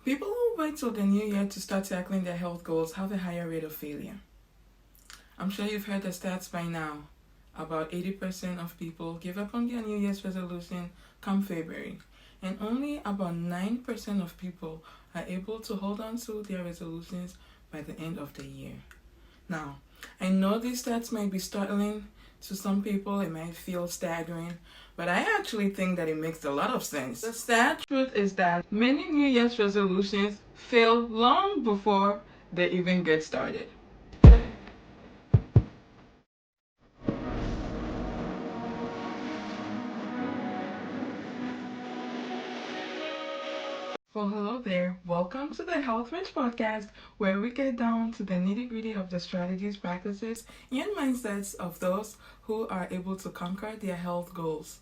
People who wait till the new year to start tackling their health goals have a higher rate of failure. I'm sure you've heard the stats by now. About 80% of people give up on their New Year's resolution come February, and only about 9% of people are able to hold on to their resolutions by the end of the year. Now, I know these stats might be startling to some people, it might feel staggering, but I actually think that it makes a lot of sense. The sad truth is that many New Year's resolutions fail long before they even get started. Well, hello there. Welcome to the Health Rich Podcast, where we get down to the nitty gritty of the strategies, practices, and mindsets of those who are able to conquer their health goals.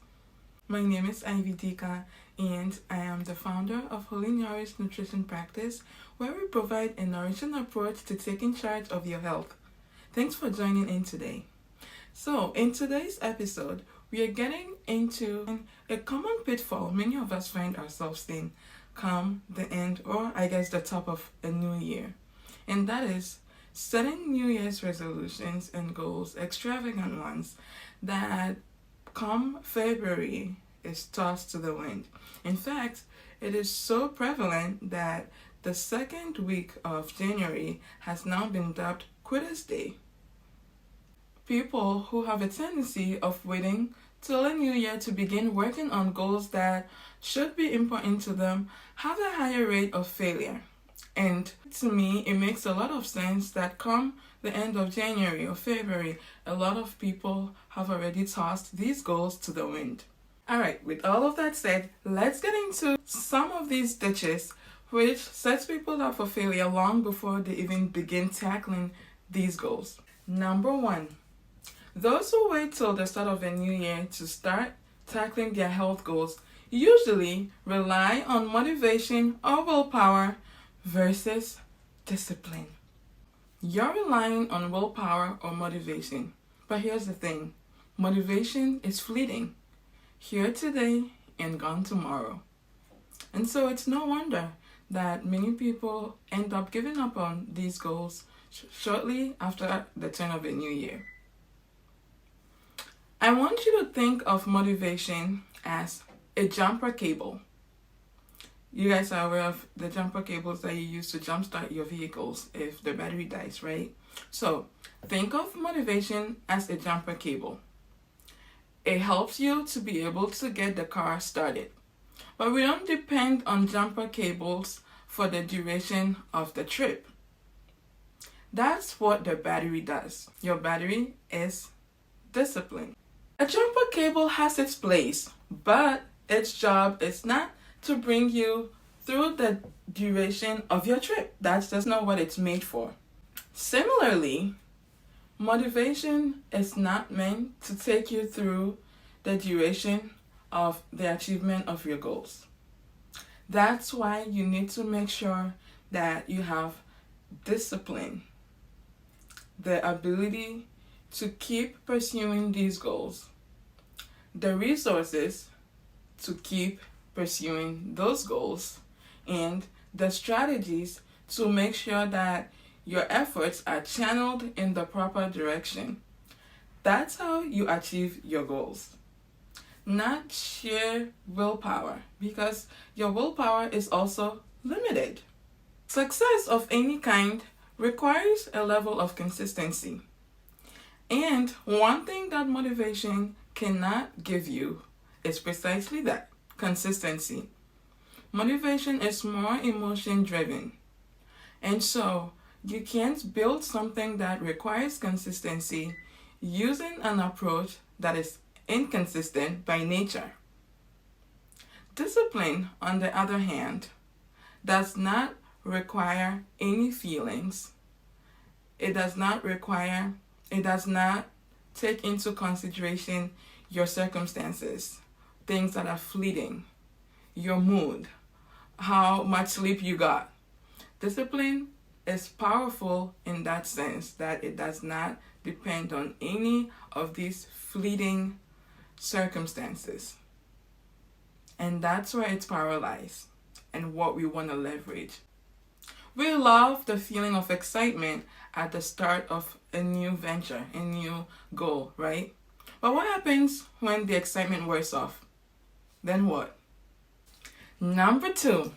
My name is Ivy Dika, and I am the founder of Holy Nourished Nutrition Practice, where we provide a nourishing approach to taking charge of your health. Thanks for joining in today. So, in today's episode, we are getting into a common pitfall many of us find ourselves in come the end, or I guess the top of a new year. And that is setting New Year's resolutions and goals, extravagant ones, that come February is tossed to the wind. In fact, it is so prevalent that the second week of January has now been dubbed Quitter's Day. People who have a tendency of waiting till a new year to begin working on goals that should be important to them have a higher rate of failure. And to me, it makes a lot of sense that come the end of January or February, a lot of people have already tossed these goals to the wind. Alright, with all of that said, let's get into some of these ditches which sets people up for failure long before they even begin tackling these goals. Number 1. Those who wait till the start of a new year to start tackling their health goals usually rely on motivation or willpower versus discipline. You're relying on willpower or motivation, but here's the thing. Motivation is fleeting, here today and gone tomorrow. And so it's no wonder that many people end up giving up on these goals shortly after the turn of a new year. I want you to think of motivation as a jumper cable. You guys are aware of the jumper cables that you use to jumpstart your vehicles if the battery dies, right? So think of motivation as a jumper cable. It helps you to be able to get the car started. But we don't depend on jumper cables for the duration of the trip. That's what the battery does. Your battery is discipline. A jumper cable has its place, but its job is not to bring you through the duration of your trip. That's just not what it's made for. Similarly, motivation is not meant to take you through the duration of the achievement of your goals. That's why you need to make sure that you have discipline, the ability to keep pursuing these goals, the resources to keep pursuing those goals, and the strategies to make sure that your efforts are channeled in the proper direction. That's how you achieve your goals. Not sheer willpower, because your willpower is also limited. Success of any kind requires a level of consistency. And one thing that motivation cannot give you is precisely that, consistency. Motivation is more emotion driven. And so you can't build something that requires consistency using an approach that is inconsistent by nature. Discipline, on the other hand, does not require any feelings. It does not take into consideration your circumstances, things that are fleeting, your mood, how much sleep you got. Discipline is powerful in that sense that it does not depend on any of these fleeting circumstances. And that's where its power lies. and what we want to leverage. We love the feeling of excitement at the start of a new venture, a new goal, right? But what happens when the excitement wears off? Then what? Number 2,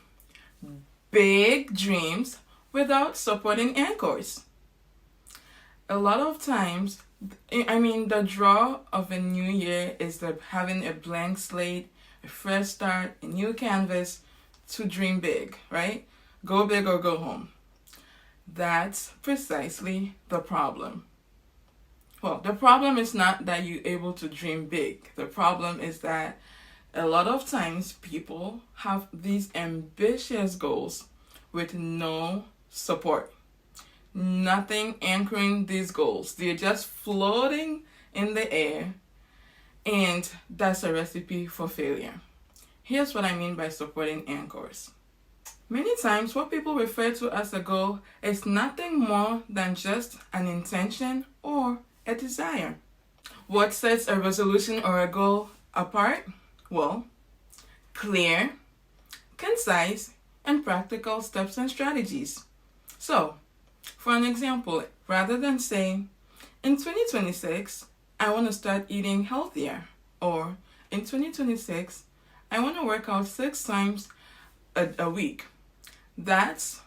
big dreams without supporting anchors. A lot of times, the draw of a new year is having a blank slate, a fresh start, a new canvas to dream big, right? Go big or go home. That's precisely the problem. Well, the problem is not that you're able to dream big. The problem is that a lot of times people have these ambitious goals with no support. Nothing anchoring these goals. They're just floating in the air, and that's a recipe for failure. Here's what I mean by supporting anchors. Many times, what people refer to as a goal is nothing more than just an intention or a desire. What sets a resolution or a goal apart? Well, clear, concise, and practical steps and strategies. So, for an example, rather than saying, in 2026, I want to start eating healthier, or in 2026, I want to work out 6 times a week. That's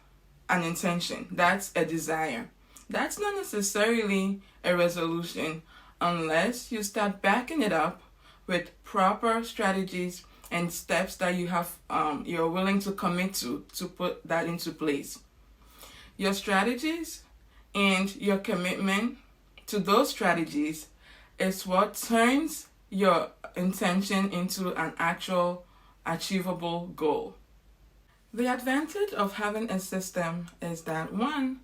an intention. That's a desire. That's not necessarily a resolution unless you start backing it up with proper strategies and steps that you're willing to commit to put that into place. Your strategies and your commitment to those strategies is what turns your intention into an actual achievable goal. The advantage of having a system is that 1,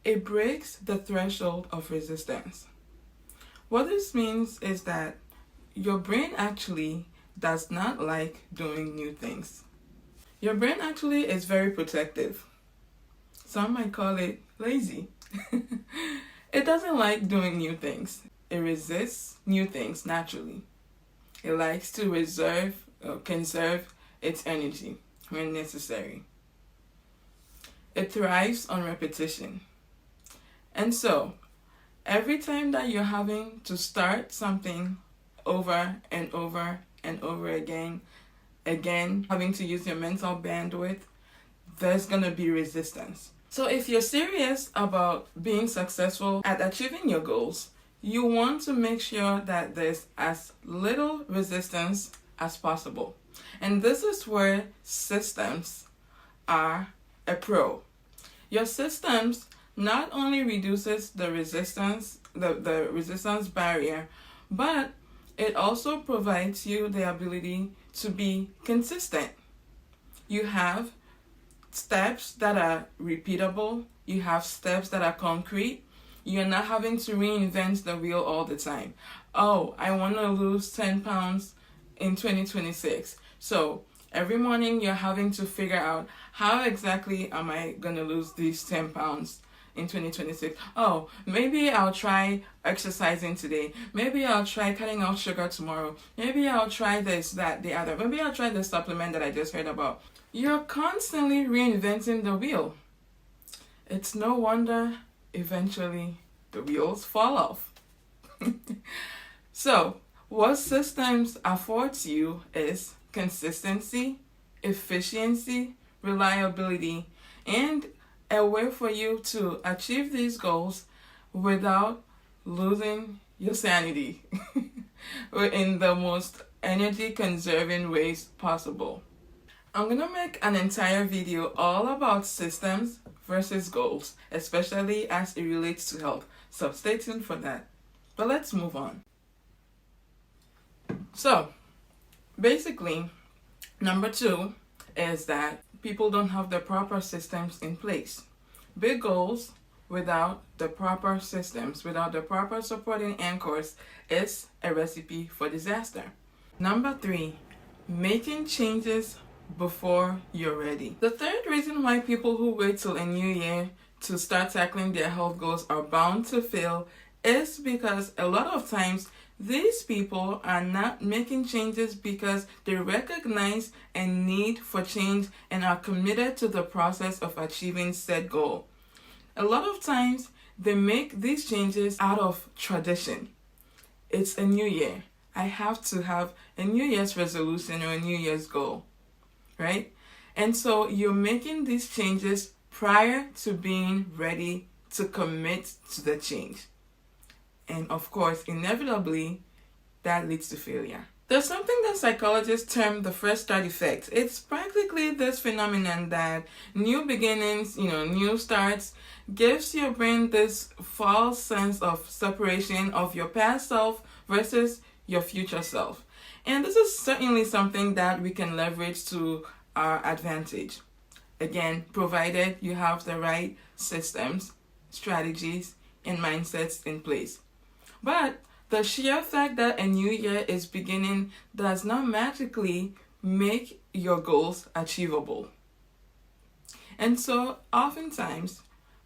it breaks the threshold of resistance. What this means is that your brain actually does not like doing new things. Your brain actually is very protective. Some might call it lazy. It doesn't like doing new things. It resists new things naturally. It likes to conserve its energy when necessary. It thrives on repetition. And so, every time that you're having to start something over and over and over again, having to use your mental bandwidth, there's going to be resistance. So if you're serious about being successful at achieving your goals, you want to make sure that there's as little resistance as possible. And this is where systems are a pro. Your systems not only reduces the resistance barrier, but it also provides you the ability to be consistent. You have steps that are repeatable. You have steps that are concrete. You're not having to reinvent the wheel all the time. Oh, I want to lose 10 pounds in 2026. So every morning you're having to figure out, how exactly am I going to lose these 10 pounds in 2026? Oh, maybe I'll try exercising today. Maybe I'll try cutting out sugar tomorrow. Maybe I'll try this, that, the other. Maybe I'll try the supplement that I just heard about. You're constantly reinventing the wheel. It's no wonder eventually the wheels fall off. So, what systems affords you is consistency, efficiency, reliability, and a way for you to achieve these goals without losing your sanity in the most energy conserving ways possible. I'm going to make an entire video all about systems versus goals, especially as it relates to health. So stay tuned for that. But let's move on. So, basically, number 2 is that people don't have the proper systems in place. Big goals without the proper systems, without the proper supporting anchors, is a recipe for disaster. Number 3, making changes before you're ready. The third reason why people who wait till a new year to start tackling their health goals are bound to fail is because a lot of times These people are not making changes because they recognize a need for change and are committed to the process of achieving said goal. A lot of times, they make these changes out of tradition. It's a new year. I have to have a New Year's resolution or a New Year's goal, right? And so you're making these changes prior to being ready to commit to the change. And of course, inevitably, that leads to failure. There's something that psychologists term the fresh start effect. It's practically this phenomenon that new beginnings, new starts, gives your brain this false sense of separation of your past self versus your future self. And this is certainly something that we can leverage to our advantage. Again, provided you have the right systems, strategies, and mindsets in place. But the sheer fact that a new year is beginning does not magically make your goals achievable. And so, oftentimes,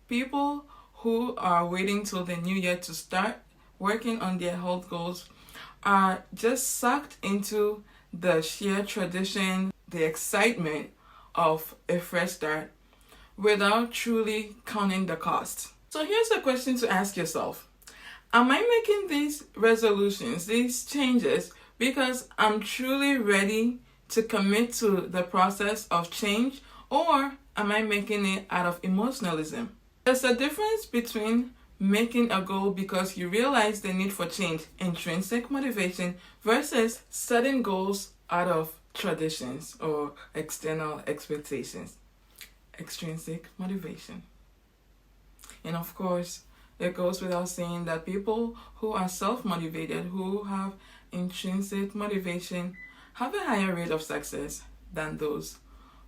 people who are waiting till the new year to start working on their health goals are just sucked into the sheer tradition, the excitement of a fresh start without truly counting the cost. So here's a question to ask yourself. Am I making these resolutions, these changes, because I'm truly ready to commit to the process of change, or am I making it out of emotionalism? There's a difference between making a goal because you realize the need for change, intrinsic motivation, versus setting goals out of traditions or external expectations, extrinsic motivation. And of course, it goes without saying that people who are self-motivated, who have intrinsic motivation, have a higher rate of success than those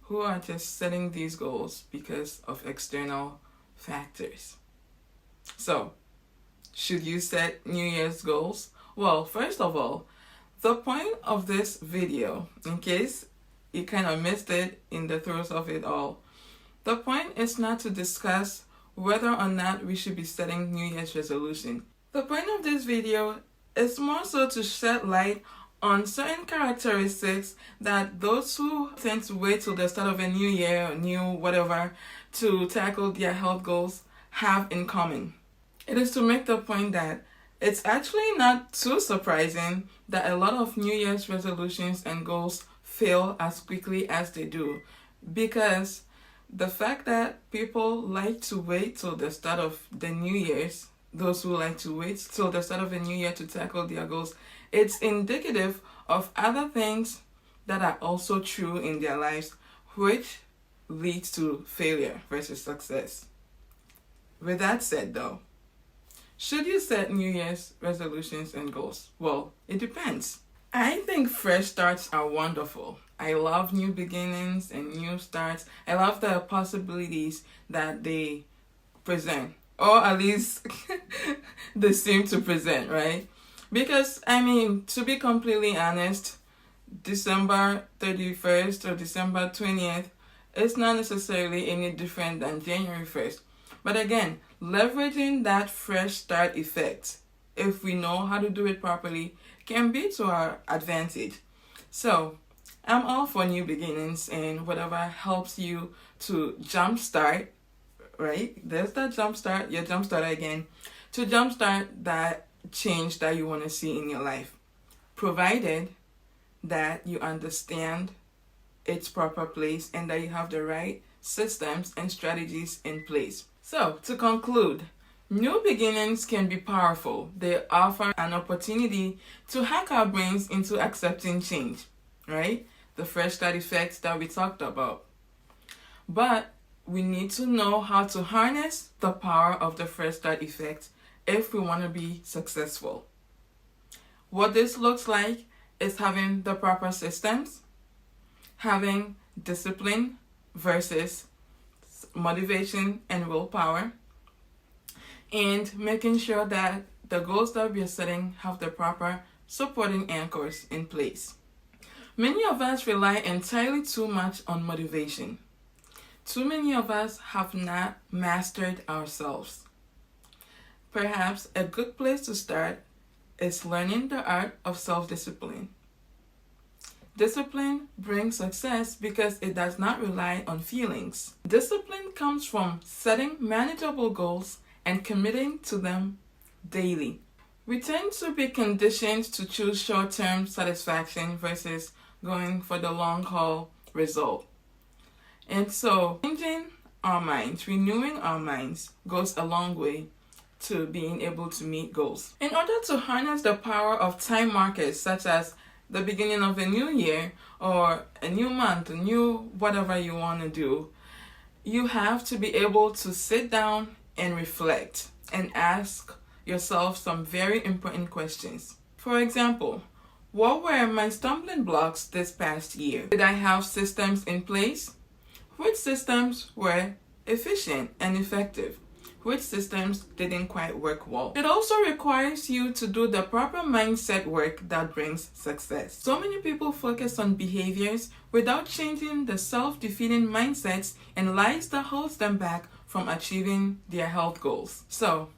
who are just setting these goals because of external factors. So, should you set New Year's goals? Well, first of all, the point of this video, in case you kind of missed it in the throes of it all, the point is not to discuss whether or not we should be setting New Year's resolution. The point of this video is more so to shed light on certain characteristics that those who tend to wait till the start of a new year or new whatever to tackle their health goals have in common. It is to make the point that it's actually not too surprising that a lot of New Year's resolutions and goals fail as quickly as they do, because the fact that people like to wait till the start of the New Year's, those who like to wait till the start of a new year to tackle their goals, it's indicative of other things that are also true in their lives, which leads to failure versus success. With that said though, should you set New Year's resolutions and goals? Well, it depends. I think fresh starts are wonderful. I love new beginnings and new starts. I love the possibilities that they present, or at least they seem to present, right? Because, to be completely honest, December 31st or December 20th is not necessarily any different than January 1st. But again, leveraging that fresh start effect, if we know how to do it properly, can be to our advantage. So, I'm all for new beginnings and whatever helps you to jumpstart, right? There's that jumpstart, your jumpstarter again, to jumpstart that change that you want to see in your life, provided that you understand its proper place and that you have the right systems and strategies in place. So, to conclude, new beginnings can be powerful. They offer an opportunity to hack our brains into accepting change, right? The fresh start effect that we talked about. But we need to know how to harness the power of the fresh start effect if we want to be successful. What this looks like is having the proper systems, having discipline versus motivation and willpower, and making sure that the goals that we are setting have the proper supporting anchors in place. Many of us rely entirely too much on motivation. Too many of us have not mastered ourselves. Perhaps a good place to start is learning the art of self-discipline. Discipline brings success because it does not rely on feelings. Discipline comes from setting manageable goals and committing to them daily. We tend to be conditioned to choose short-term satisfaction versus going for the long-haul result. And so, changing our minds, renewing our minds goes a long way to being able to meet goals. In order to harness the power of time markers such as the beginning of a new year or a new month, a new whatever you want to do, you have to be able to sit down and reflect and ask yourself some very important questions. For example, what were my stumbling blocks this past year? Did I have systems in place? Which systems were efficient and effective? Which systems didn't quite work well? It also requires you to do the proper mindset work that brings success. So many people focus on behaviors without changing the self-defeating mindsets and lies that holds them back from achieving their health goals. So,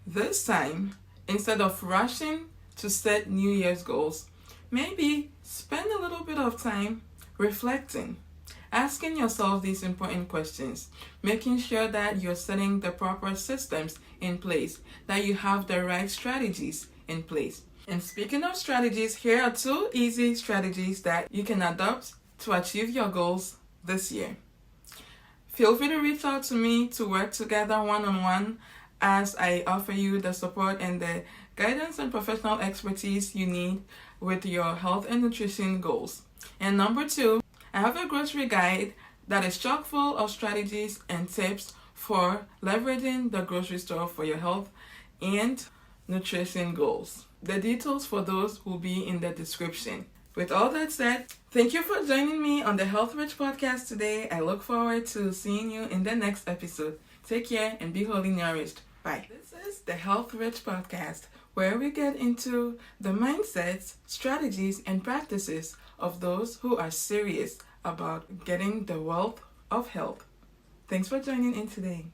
this time, instead of rushing to set New Year's goals, maybe spend a little bit of time reflecting. Asking yourself these important questions, making sure that you're setting the proper systems in place, that you have the right strategies in place. And speaking of strategies, here are 2 easy strategies that you can adopt to achieve your goals this year. Feel free to reach out to me to work together one-on-one as I offer you the support and the guidance and professional expertise you need with your health and nutrition goals. And number 2, I have a grocery guide that is chock full of strategies and tips for leveraging the grocery store for your health and nutrition goals. The details for those will be in the description. With all that said, thank you for joining me on the Health Rich podcast today. I look forward to seeing you in the next episode. Take care and be wholly nourished. Bye. This is the Health Rich podcast, where we get into the mindsets, strategies, and practices of those who are serious about getting the wealth of health. Thanks for joining in today.